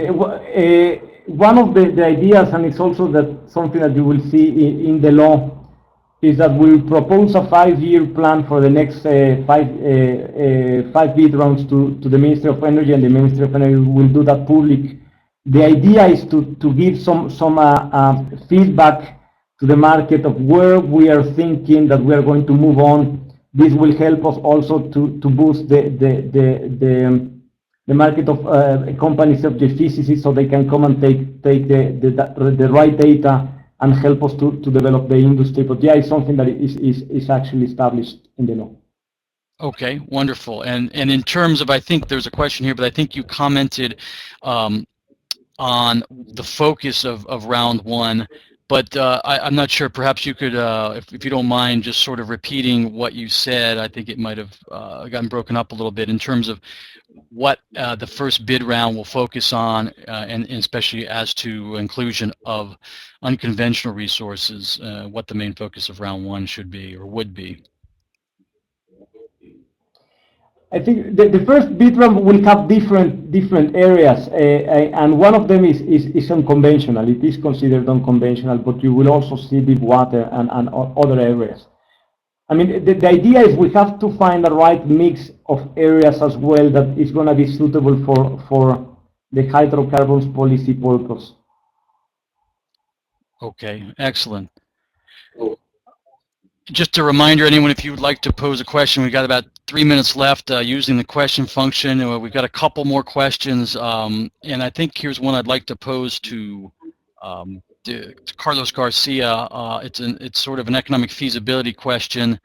One of the ideas, and it's also that something that you will see in the law, is that we propose a 5-year plan for the next 5 bid rounds to the Ministry of Energy, and the Ministry of Energy will do that public. The idea is to give some feedback to the market of where we are thinking that we are going to move on. This will help us also to boost the market of companies of geophysics, so they can come and take the right data and help us to develop the industry. But yeah, it's something that is actually established in the law. Okay, wonderful. And in terms of, I think there's a question here, but I think you commented on the focus of round one But I'm not sure. Perhaps you could, if you don't mind, just sort of repeating what you said. I think it might have gotten broken up a little bit in terms of what the first bid round will focus on, and especially as to inclusion of unconventional resources, what the main focus of round one should be or would be. I think the first bid round will have different areas, and one of them is unconventional. It is considered unconventional, but you will also see deep water and other areas. I mean, the idea is we have to find the right mix of areas as well that is going to be suitable for the hydrocarbons policy purpose. Okay, excellent. Just a reminder, anyone, if you would like to pose a question, we've got about 3 minutes left using the question function. We've got a couple more questions, and I think here's one I'd like to pose to Carlos Garcia. It's sort of an economic feasibility question.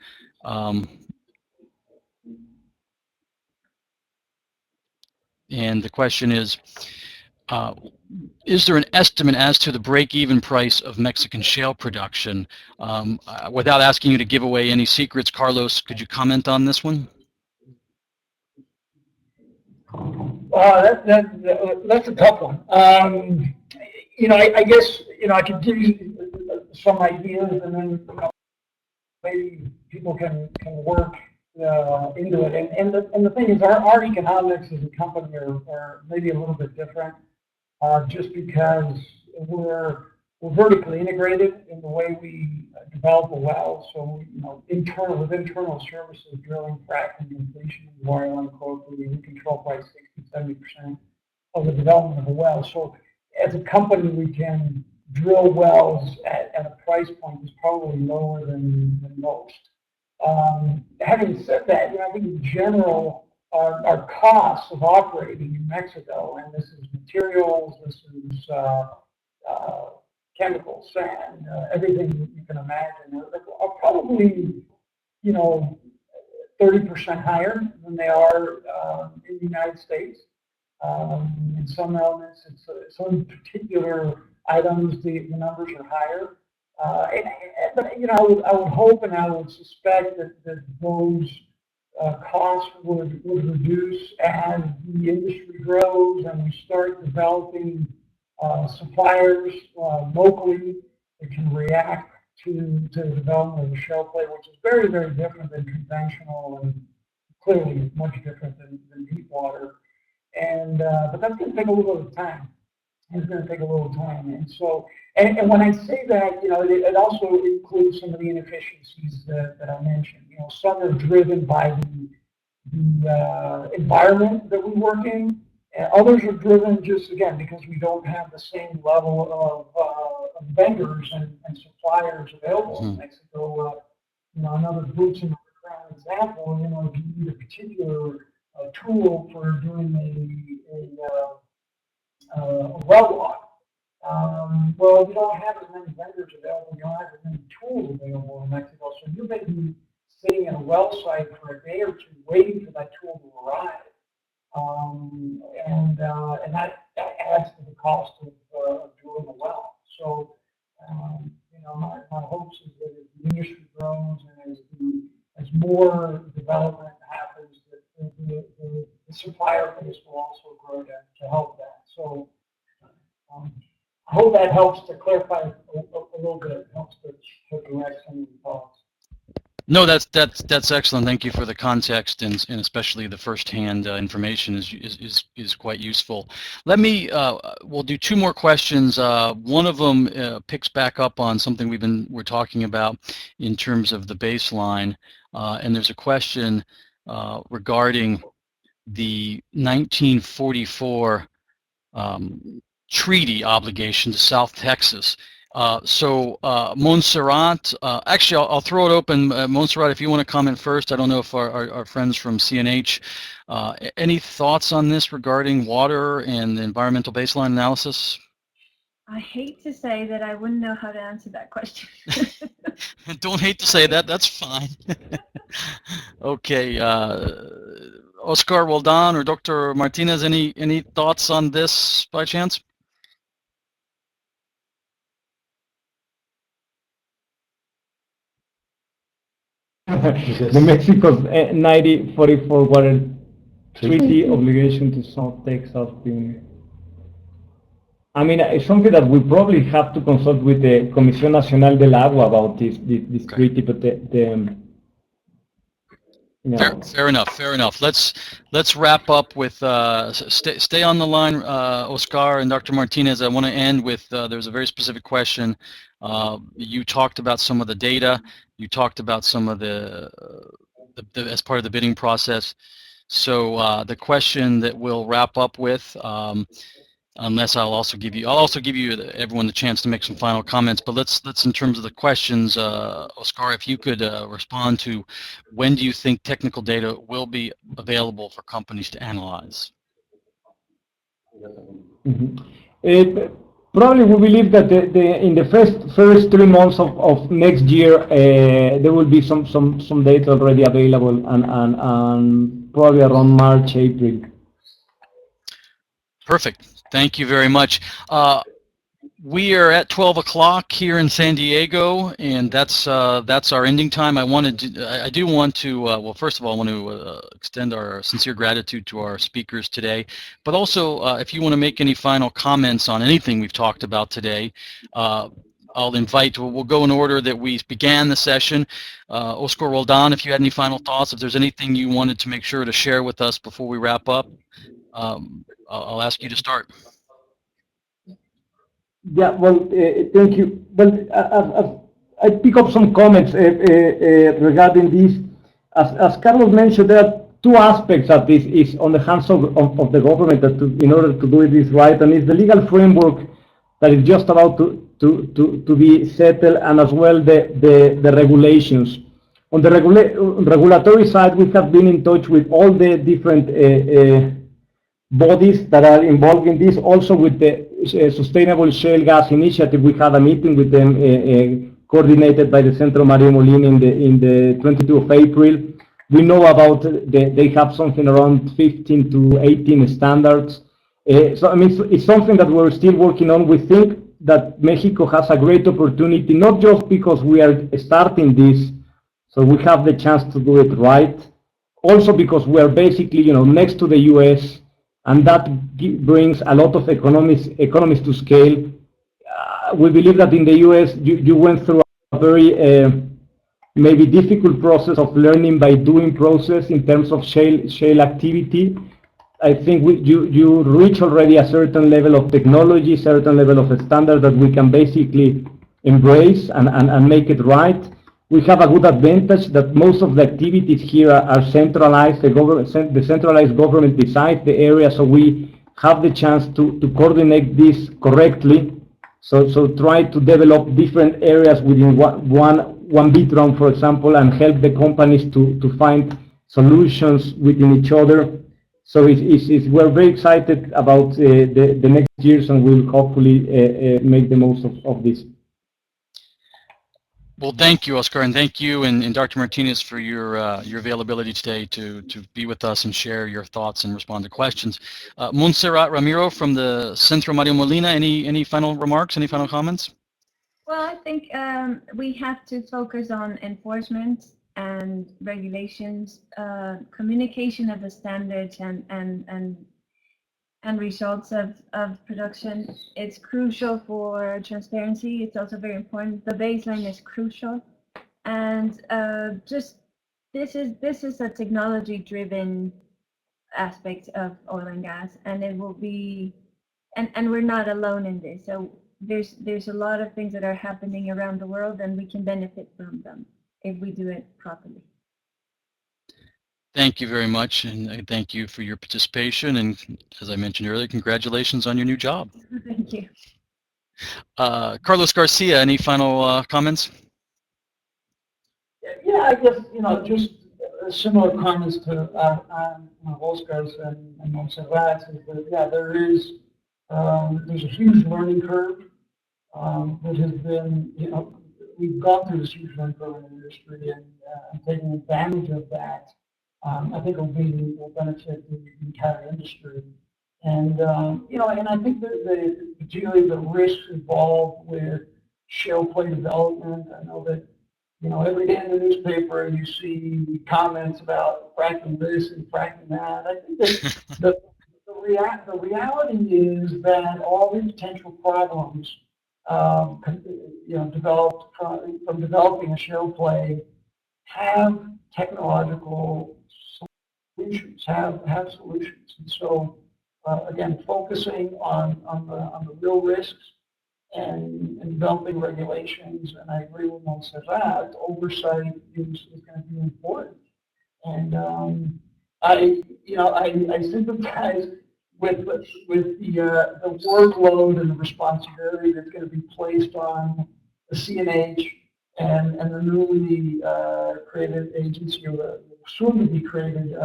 And the question is there an estimate as to the break-even price of Mexican shale production? Without asking you to give away any secrets, Carlos, could you comment on this one? That's a tough one. I guess, I could give you some ideas, and then maybe people can work into it. And the thing is, our economics as a company are maybe a little bit different, just because we're vertically integrated in the way we develop a well. So, with internal services, drilling, fracking, completion, wireline, corporate, we control probably 60-70% of the development of a well. So as a company, we can drill wells at a price point that's probably lower than most. Having said that, I think in general, our costs of operating in Mexico, and this is materials, this is chemicals, sand, everything you can imagine, are probably 30% higher than they are in the United States. In some elements, some particular items, the numbers are higher. But I would hope and I would suspect that those costs would reduce as the industry grows and we start developing suppliers locally that can react to the development of the shale play, which is very, very different than conventional and clearly much different than deep water. And but that's going to take a little bit of time. It's going to take a little time. And so, and when I say that, it also includes some of the inefficiencies that I mentioned. Some are driven by the environment that we work in, and others are driven just, again, because we don't have the same level of vendors and suppliers available in Mexico. Another boots on the ground example, if you need a particular tool for doing a well log, well, you don't have as many vendors available, you don't have as many tools available in Mexico, so you may be sitting in a well site for a day or two waiting for that tool to arrive. And that adds to the cost of drilling a well. So, my hopes is that as the industry grows and as more development happens, that the supplier base will also grow to help that. So, I hope that helps to clarify a little bit, helps to direct some of the thoughts. No, that's excellent. Thank you for the context and especially the firsthand information is quite useful. Let me we'll do two more questions. One of them picks back up on something we're talking about in terms of the baseline, and there's a question regarding the 1944 treaty obligation to South Texas. So Montserrat, actually I'll throw it open. Montserrat, if you want to comment first. I don't know if our friends from CNH, any thoughts on this regarding water and the environmental baseline analysis? I hate to say that I wouldn't know how to answer that question. Don't hate to say that, that's fine. Okay, Oscar Roldan or Dr. Martinez, any thoughts on this by chance? the Mexico's 1944 water treaty obligation to South Texas. I mean, it's something that we probably have to consult with the Comisión Nacional del Agua about this treaty, but Fair enough. Fair enough. Let's wrap up with stay on the line, Oscar and Dr. Martinez. I want to end with there's a very specific question. You talked about some of the data. You talked about some of the as part of the bidding process. So the question that we'll wrap up with. Unless I'll also give you everyone the chance to make some final comments. But let's in terms of the questions, Oscar, if you could respond to when do you think technical data will be available for companies to analyze? Probably we believe that in the first 3 months of next year there will be some data already available and probably around March, April. Perfect. Thank you very much. We are at 12 o'clock here in San Diego, and that's our ending time. I do want to, well, first of all, I want to extend our sincere gratitude to our speakers today, but also if you want to make any final comments on anything we've talked about today, I'll invite, we'll go in order that we began the session. Oscar Roldan, if you had any final thoughts, if there's anything you wanted to make sure to share with us before we wrap up, I'll ask you to start. Yeah, well, thank you. Well, I pick up some comments regarding this. As Carlos mentioned, there are 2 aspects that this is on the hands of the government in order to do this right, and it's the legal framework that is just about to be settled, and as well the regulations. On the regulatory side, we have been in touch with all the different bodies that are involved in this. Also with the Sustainable Shale Gas Initiative, we had a meeting with them coordinated by the Centro Mario Molina in the 22 of April. We know about they have something around 15 to 18 standards. So I mean, it's something that we're still working on. We think that Mexico has a great opportunity, not just because we are starting this, so we have the chance to do it right. Also because we are basically, next to the U.S., and that brings a lot of economies to scale. We believe that in the U.S. you went through a very maybe difficult process of learning by doing process in terms of shale activity. I think you reach already a certain level of technology, certain level of a standard that we can basically embrace and make it right. We have a good advantage that most of the activities here are centralized. The centralized government decides the area, so we have the chance to coordinate this correctly. So try to develop different areas within one bid round, for example, and help the companies to find solutions within each other. So we're very excited about the next years, and we'll hopefully make the most of this. Well, thank you, Oscar, and thank you and Dr. Martinez for your availability today to be with us and share your thoughts and respond to questions. Montserrat Ramiro from the Centro Mario Molina, any final remarks, any final comments? Well, I think we have to focus on enforcement and regulations, communication of the standards and results of production. It's crucial for transparency. It's also very important. The baseline is crucial, and just this is a technology-driven aspect of oil and gas, and it will be, and we're not alone in this. So there's a lot of things that are happening around the world, and we can benefit from them if we do it properly. Thank you very much, and I thank you for your participation. And as I mentioned earlier, congratulations on your new job. Thank you. Carlos Garcia, any final comments? Yeah, I guess, just similar comments to Oscar's and Montserrat's. Yeah, there's a huge learning curve. That has been, we've gone through this huge learning curve in the industry, and taking advantage of that, I think will benefit the entire industry. And and I think that particularly the risks involved with shale play development. I know that You know, every day in the newspaper you see comments about fracking this and fracking that. I think that the reality is that all these potential problems, you know, developed from developing a shale play have technological solutions, have solutions. And so, again, focusing on the real risks and developing regulations, and I agree with most of that, oversight is going to be important. And I sympathize with the workload and the responsibility that's going to be placed on the CNH and the newly created agency, or the soon to be created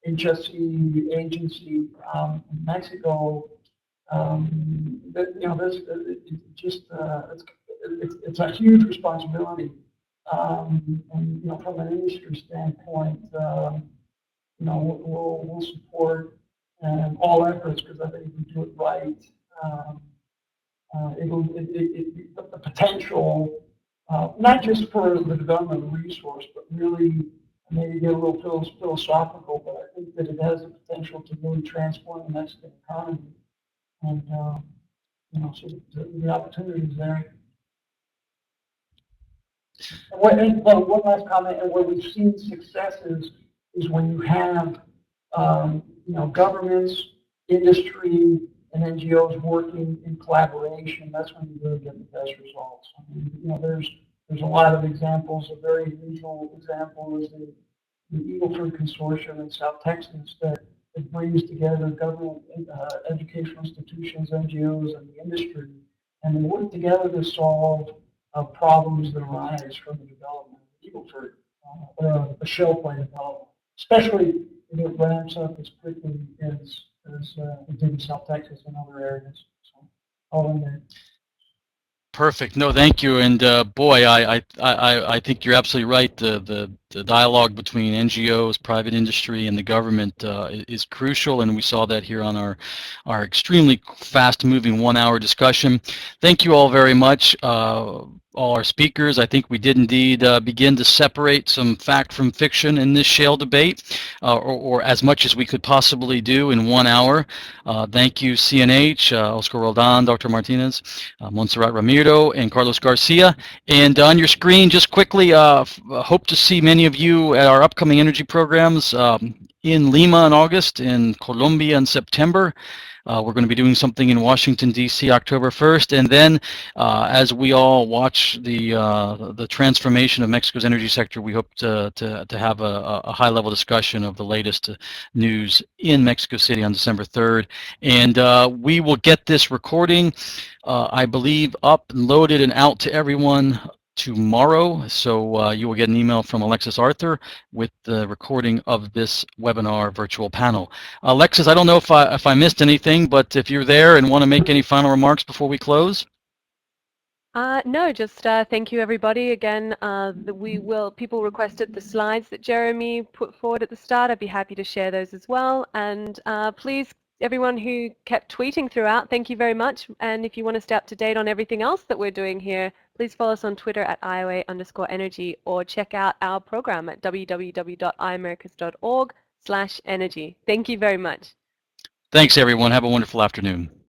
HSE agency in Mexico. You know, it's a huge responsibility. And you know, from an industry standpoint, you know, we'll support all efforts, because I think if we do it right, the potential, not just for the development of resource, but really maybe get a little philosophical, but I think that it has the potential to really transform the Mexican economy. And you know, so the opportunity is there. And one last comment, and where we've seen successes is when you have you know, governments, industry, and NGOs working in collaboration. That's when you really get the best results. I mean, you know, there's a lot of examples. A very usual example is the Eagle Ford Consortium in South Texas that brings together government, educational institutions, NGOs, and the industry, and they work together to solve problems that arise from the development of Eagle Ford, or a shale play development, especially if it ramps up as quickly as it did in South Texas and other areas. So, all in there. Perfect. No, thank you. And boy, I think you're absolutely right. The dialogue between NGOs, private industry, and the government is crucial, and we saw that here on our extremely fast-moving 1-hour discussion. Thank you all very much. All our speakers. I think we did indeed begin to separate some fact from fiction in this shale debate, or as much as we could possibly do in 1 hour. Thank you, CNH, Oscar Roldan, Dr. Martinez, Montserrat Ramiro, and Carlos Garcia. And on your screen, just quickly, hope to see many of you at our upcoming energy programs in Lima in August, in Colombia in September. We're going to be doing something in Washington, D.C. October 1st, and then as we all watch the transformation of Mexico's energy sector, we hope to have a high-level discussion of the latest news in Mexico City on December 3rd. And we will get this recording, I believe, up and loaded and out to everyone tomorrow. So you will get an email from Alexis Arthur with the recording of this webinar virtual panel. Alexis, I don't know if I missed anything, but if you're there and want to make any final remarks before we close. No, just thank you, everybody. Again, people requested the slides that Jeremy put forward at the start. I'd be happy to share those as well. And please, everyone who kept tweeting throughout, thank you very much. And if you want to stay up to date on everything else that we're doing here, please follow us on Twitter at IOA_energy, or check out our program at www.iamericas.org/energy. Thank you very much. Thanks, everyone. Have a wonderful afternoon.